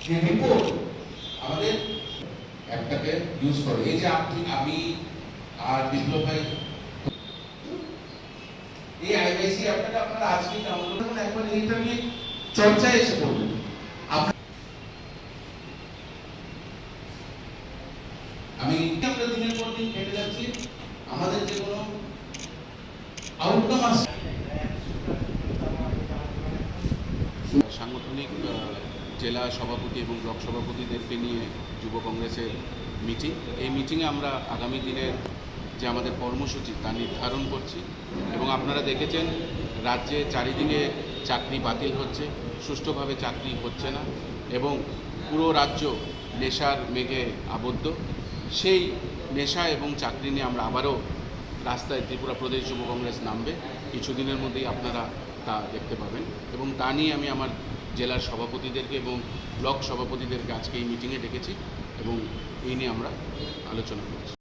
যে রিপোর্ট আমাদের অ্যাপটাকে ইউজ করে, এই যে আমি আর বিপ্লব ভাই এই আইবিসি অ্যাপটাকে আপনারা আজকে ডাউনলোড করুন, একবার এইটা নিয়ে চর্চায় এসে পড়বেন। আমরা দিনের পর দিন কেটে যাচ্ছি, আমাদের যে কোনো আউটকাম আছে। সাংগঠনিক জেলা সভাপতি এবং ব্লক সভাপতিদেরকে নিয়ে যুব কংগ্রেসের মিটিং। এই মিটিংয়ে আমরা আগামী দিনের যে আমাদের কর্মসূচি তা নির্ধারণ করছি এবং আপনারা দেখেছেন রাজ্যে চারিদিকে চাকরি বাতিল হচ্ছে, সুষ্ঠুভাবে চাকরি হচ্ছে না এবং পুরো রাজ্য নেশার মেঘে আবদ্ধ। সেই নেশা এবং চাকরি নিয়ে আমরা আবারও রাস্তায় ত্রিপুরা প্রদেশ যুব কংগ্রেস নামবে। কিছুদিনের মধ্যেই আপনারা তা দেখতে পাবেন এবং তা নিয়ে আমি আমার জেলার সভাপতিদেরকে এবং ব্লক সভাপতিদেরকে আজকে এই মিটিংয়ে ডেকেছি এবং এই নিয়ে আমরা আলোচনা করছি।